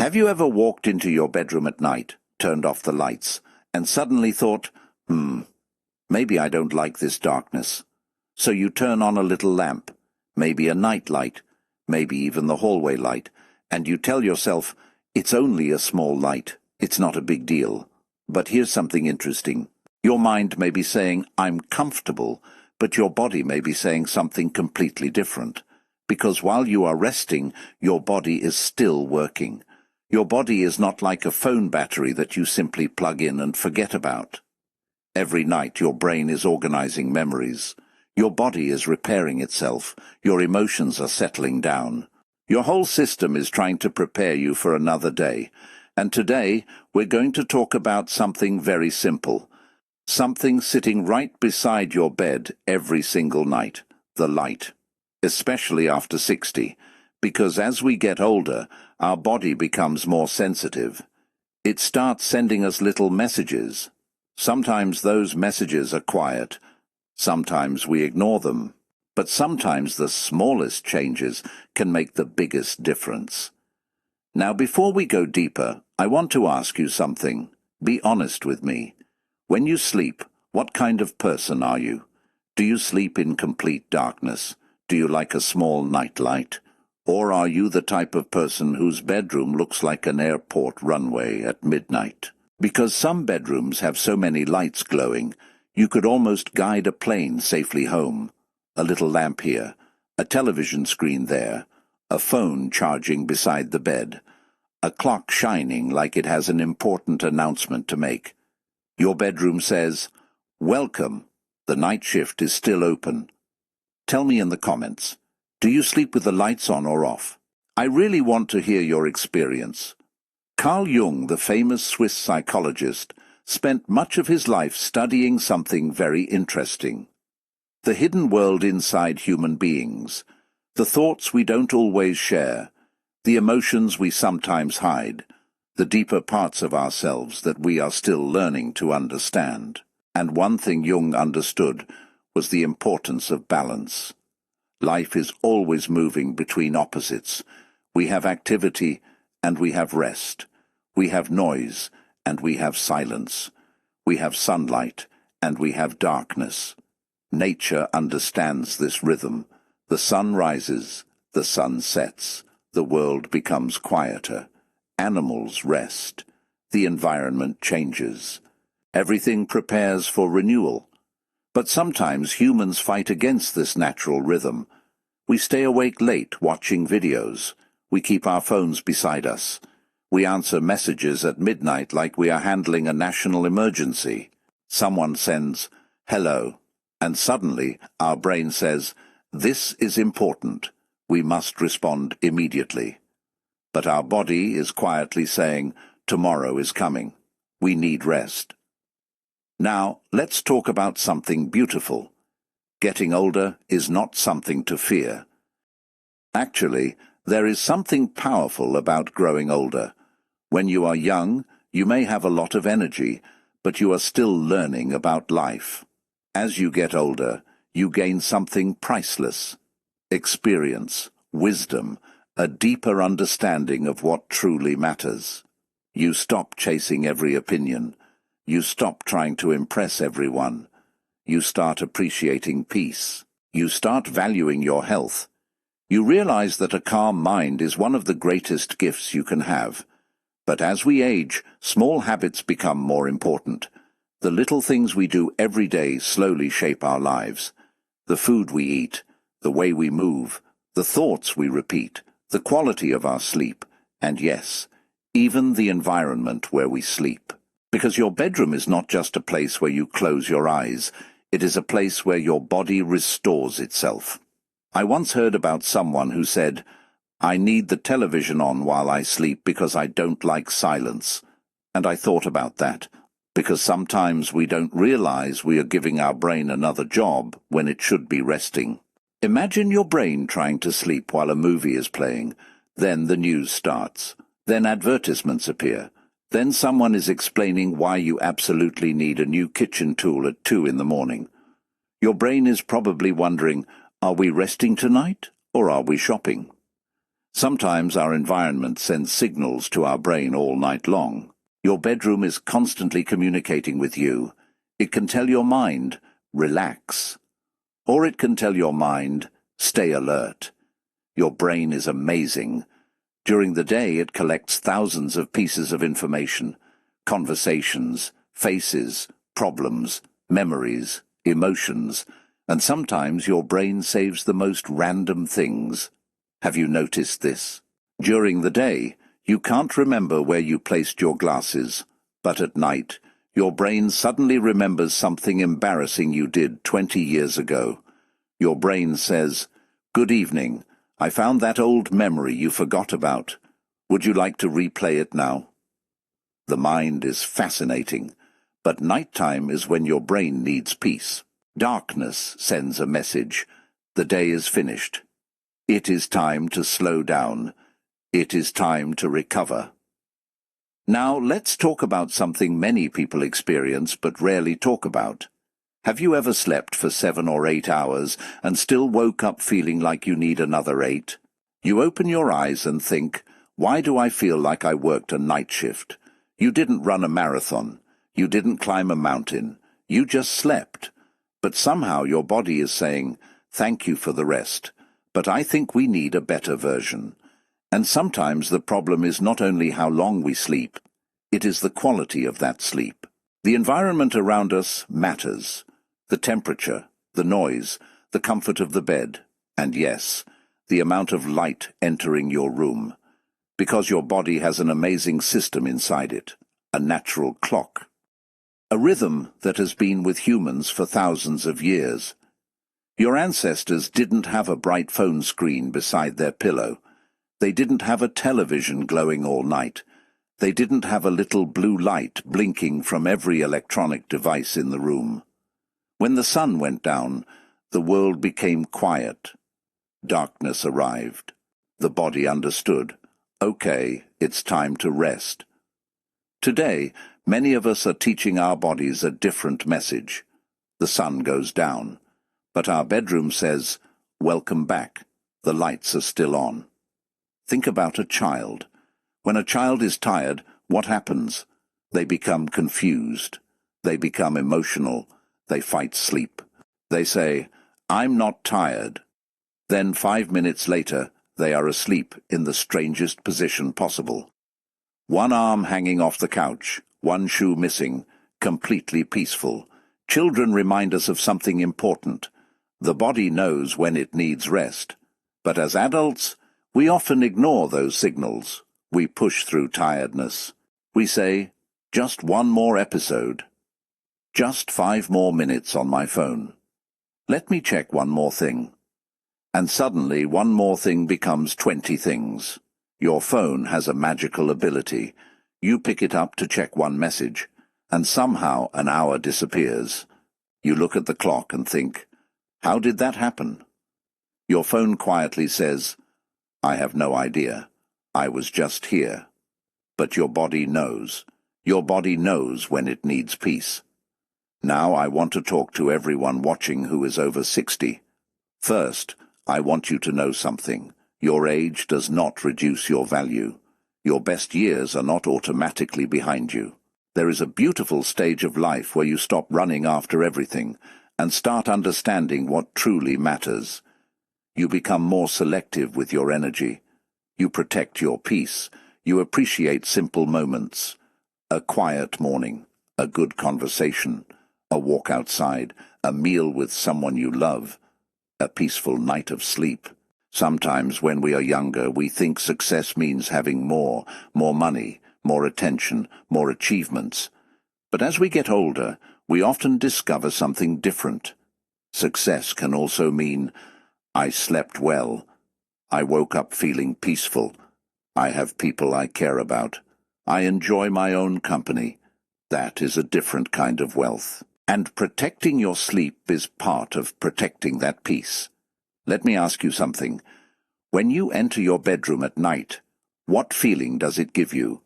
Have you ever walked into your bedroom at night, turned off the lights, and suddenly thought, maybe I don't like this darkness. So you turn on a little lamp, maybe a night light, maybe even the hallway light, and you tell yourself, it's only a small light, it's not a big deal. But here's something interesting. Your mind may be saying, I'm comfortable, but your body may be saying something completely different. Because while you are resting, your body is still working. Your body is not like a phone battery that you simply plug in and forget about. Every night your brain is organizing memories. Your body is repairing itself. Your emotions are settling down. Your whole system is trying to prepare you for another day. And today we're going to talk about something very simple. Something sitting right beside your bed every single night. The light. Especially after 60. Because as we get older, our body becomes more sensitive. It starts sending us little messages. Sometimes those messages are quiet. Sometimes we ignore them. But sometimes the smallest changes can make the biggest difference. Now, before we go deeper, I want to ask you something. Be honest with me. When you sleep, what kind of person are you? Do you sleep in complete darkness? Do you like a small night light? Or are you the type of person whose bedroom looks like an airport runway at midnight? Because some bedrooms have so many lights glowing, you could almost guide a plane safely home. A little lamp here, a television screen there, a phone charging beside the bed, a clock shining like it has an important announcement to make. Your bedroom says, "Welcome, the night shift is still open." Tell me in the comments, do you sleep with the lights on or off? I really want to hear your experience. Carl Jung, the famous Swiss psychologist, spent much of his life studying something very interesting. The hidden world inside human beings, the thoughts we don't always share, the emotions we sometimes hide, the deeper parts of ourselves that we are still learning to understand. And one thing Jung understood was the importance of balance. Life is always moving between opposites. We have activity and we have rest. We have noise and we have silence. We have sunlight and we have darkness. Nature understands this rhythm. The sun rises, the sun sets, the world becomes quieter. Animals rest. The environment changes. Everything prepares for renewal. But sometimes humans fight against this natural rhythm. We stay awake late watching videos. We keep our phones beside us. We answer messages at midnight like we are handling a national emergency. Someone sends, "Hello," and suddenly our brain says, "This is important. We must respond immediately." But our body is quietly saying, "Tomorrow is coming. We need rest." Now, let's talk about something beautiful. Getting older is not something to fear. Actually, there is something powerful about growing older. When you are young, you may have a lot of energy, but you are still learning about life. As you get older, you gain something priceless. Experience, wisdom, a deeper understanding of what truly matters. You stop chasing every opinion. You stop trying to impress everyone. You start appreciating peace. You start valuing your health. You realize that a calm mind is one of the greatest gifts you can have. But as we age, small habits become more important. The little things we do every day slowly shape our lives. The food we eat, the way we move, the thoughts we repeat, the quality of our sleep, and yes, even the environment where we sleep. Because your bedroom is not just a place where you close your eyes, it is a place where your body restores itself. I once heard about someone who said, "I need the television on while I sleep because I don't like silence." And I thought about that, because sometimes we don't realize we are giving our brain another job when it should be resting. Imagine your brain trying to sleep while a movie is playing. Then the news starts. Then advertisements appear. Then someone is explaining why you absolutely need a new kitchen tool at 2 in the morning. Your brain is probably wondering, are we resting tonight or are we shopping? Sometimes our environment sends signals to our brain all night long. Your bedroom is constantly communicating with you. It can tell your mind, relax. Or it can tell your mind, stay alert. Your brain is amazing. During the day, it collects thousands of pieces of information, conversations, faces, problems, memories, emotions, and sometimes your brain saves the most random things. Have you noticed this? During the day, you can't remember where you placed your glasses, but at night, your brain suddenly remembers something embarrassing you did 20 years ago. Your brain says, "Good evening. I found that old memory you forgot about. Would you like to replay it now?" The mind is fascinating, but nighttime is when your brain needs peace. Darkness sends a message. The day is finished. It is time to slow down. It is time to recover. Now let's talk about something many people experience but rarely talk about. Have you ever slept for 7 or 8 hours and still woke up feeling like you need another 8? You open your eyes and think, why do I feel like I worked a night shift? You didn't run a marathon. You didn't climb a mountain. You just slept. But somehow your body is saying, thank you for the rest. But I think we need a better version. And sometimes the problem is not only how long we sleep, it is the quality of that sleep. The environment around us matters. The temperature, the noise, the comfort of the bed, and yes, the amount of light entering your room. Because your body has an amazing system inside it, a natural clock. A rhythm that has been with humans for thousands of years. Your ancestors didn't have a bright phone screen beside their pillow. They didn't have a television glowing all night. They didn't have a little blue light blinking from every electronic device in the room. When the sun went down, the world became quiet. Darkness arrived. The body understood. Okay, it's time to rest. Today, many of us are teaching our bodies a different message. The sun goes down. But our bedroom says, welcome back. The lights are still on. Think about a child. When a child is tired, what happens? They become confused. They become emotional. They fight sleep. They say, I'm not tired. Then 5 minutes later, they are asleep in the strangest position possible. One arm hanging off the couch, one shoe missing, completely peaceful. Children remind us of something important. The body knows when it needs rest. But as adults, we often ignore those signals. We push through tiredness. We say, just one more episode. Just 5 more minutes on my phone. Let me check one more thing. And suddenly one more thing becomes 20 things. Your phone has a magical ability. You pick it up to check one message, and somehow an hour disappears. You look at the clock and think, how did that happen? Your phone quietly says, I have no idea. I was just here. But your body knows. Your body knows when it needs peace. Now I want to talk to everyone watching who is over 60. First, I want you to know something. Your age does not reduce your value. Your best years are not automatically behind you. There is a beautiful stage of life where you stop running after everything and start understanding what truly matters. You become more selective with your energy. You protect your peace. You appreciate simple moments. A quiet morning, a good conversation, a walk outside, a meal with someone you love, a peaceful night of sleep. Sometimes when we are younger, we think success means having more money, more attention, more achievements. But as we get older, we often discover something different. Success can also mean, I slept well. I woke up feeling peaceful. I have people I care about. I enjoy my own company. That is a different kind of wealth. And protecting your sleep is part of protecting that peace. Let me ask you something. When you enter your bedroom at night, what feeling does it give you?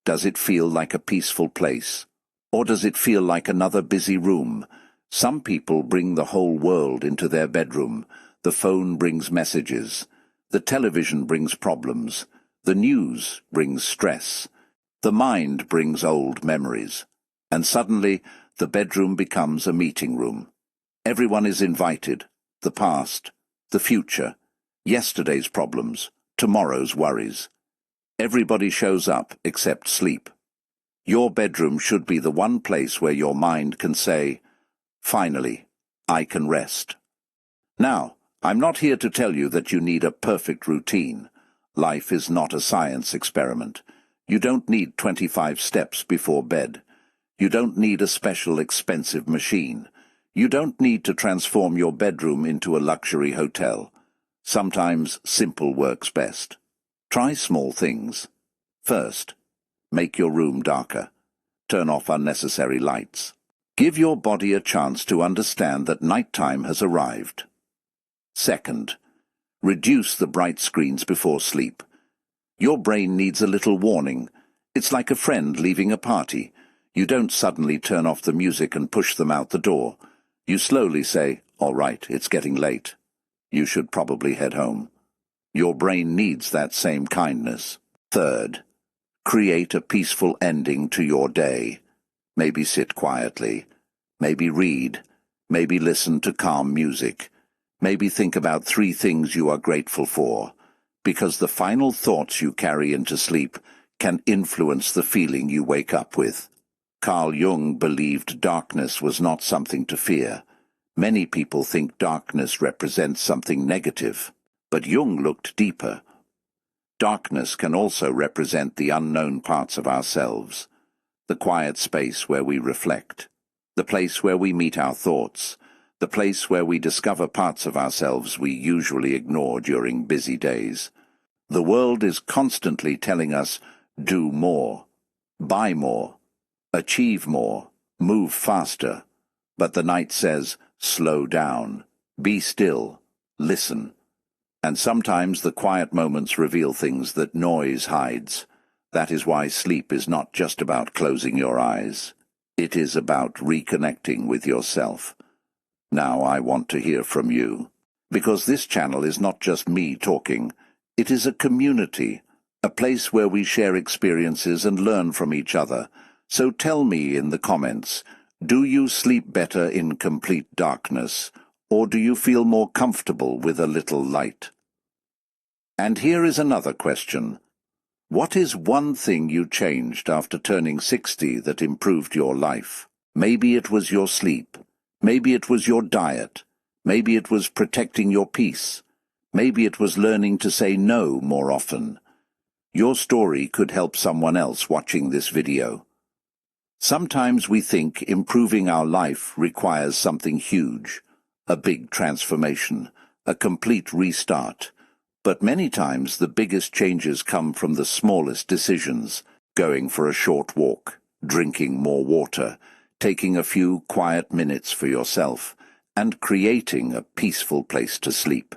Does it feel like a peaceful place? Or does it feel like another busy room? Some people bring the whole world into their bedroom. The phone brings messages. The television brings problems. The news brings stress. The mind brings old memories. And suddenly, the bedroom becomes a meeting room. Everyone is invited. The past, the future, yesterday's problems, tomorrow's worries. Everybody shows up except sleep. Your bedroom should be the one place where your mind can say, "Finally, I can rest." Now, I'm not here to tell you that you need a perfect routine. Life is not a science experiment. You don't need 25 steps before bed. You don't need a special expensive machine. You don't need to transform your bedroom into a luxury hotel. Sometimes simple works best. Try small things. First, make your room darker. Turn off unnecessary lights. Give your body a chance to understand that nighttime has arrived. Second, reduce the bright screens before sleep. Your brain needs a little warning. It's like a friend leaving a party. You don't suddenly turn off the music and push them out the door. You slowly say, "All right, it's getting late. You should probably head home." Your brain needs that same kindness. Third, create a peaceful ending to your day. Maybe sit quietly. Maybe read. Maybe listen to calm music. Maybe think about 3 things you are grateful for, because the final thoughts you carry into sleep can influence the feeling you wake up with. Carl Jung believed darkness was not something to fear. Many people think darkness represents something negative, but Jung looked deeper. Darkness can also represent the unknown parts of ourselves, the quiet space where we reflect, the place where we meet our thoughts, the place where we discover parts of ourselves we usually ignore during busy days. The world is constantly telling us, do more, buy more, achieve more, move faster. But the night says, slow down, be still, listen. And sometimes the quiet moments reveal things that noise hides. That is why sleep is not just about closing your eyes. It is about reconnecting with yourself. Now I want to hear from you. Because this channel is not just me talking. It is a community, a place where we share experiences and learn from each other. So tell me in the comments, do you sleep better in complete darkness, or do you feel more comfortable with a little light? And here is another question. What is one thing you changed after turning 60 that improved your life? Maybe it was your sleep. Maybe it was your diet. Maybe it was protecting your peace. Maybe it was learning to say no more often. Your story could help someone else watching this video. Sometimes we think improving our life requires something huge, a big transformation, a complete restart. But many times the biggest changes come from the smallest decisions, going for a short walk, drinking more water, taking a few quiet minutes for yourself, and creating a peaceful place to sleep.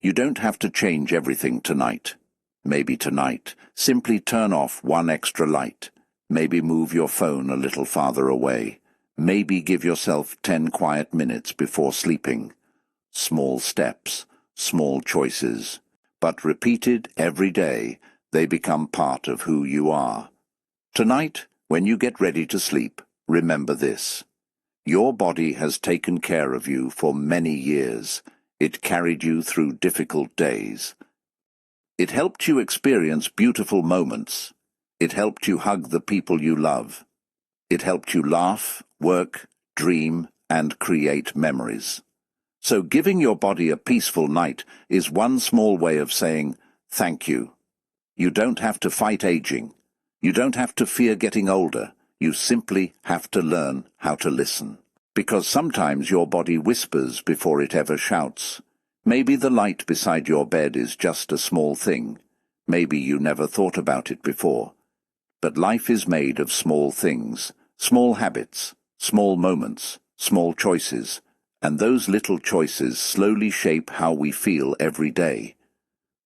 You don't have to change everything tonight. Maybe tonight, simply turn off one extra light. Maybe move your phone a little farther away. Maybe give yourself 10 quiet minutes before sleeping. Small steps, small choices. But repeated every day, they become part of who you are. Tonight, when you get ready to sleep, remember this. Your body has taken care of you for many years. It carried you through difficult days. It helped you experience beautiful moments. It helped you hug the people you love. It helped you laugh, work, dream, and create memories. So giving your body a peaceful night is one small way of saying, thank you. You don't have to fight aging. You don't have to fear getting older. You simply have to learn how to listen. Because sometimes your body whispers before it ever shouts. Maybe the light beside your bed is just a small thing. Maybe you never thought about it before. But life is made of small things, small habits, small moments, small choices. And those little choices slowly shape how we feel every day.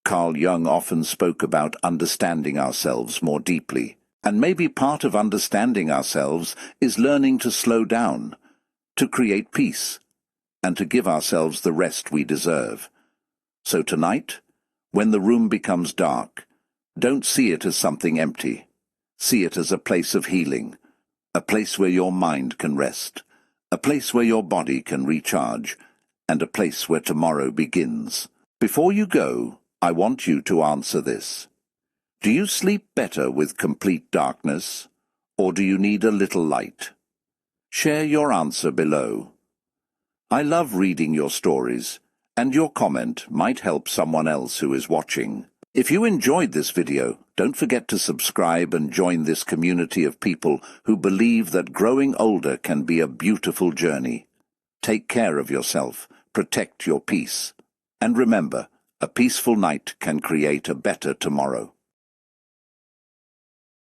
Carl Jung often spoke about understanding ourselves more deeply. And maybe part of understanding ourselves is learning to slow down, to create peace, and to give ourselves the rest we deserve. So tonight, When the room becomes dark, don't see it as something empty. See it as a place of healing, a place where your mind can rest, a place where your body can recharge, and a place where tomorrow begins. Before you go, I want you to answer this. Do you sleep better with complete darkness, or do you need a little light? Share your answer below. I love reading your stories, and your comment might help someone else who is watching. If you enjoyed this video, don't forget to subscribe and join this community of people who believe that growing older can be a beautiful journey. Take care of yourself, protect your peace, and remember, a peaceful night can create a better tomorrow.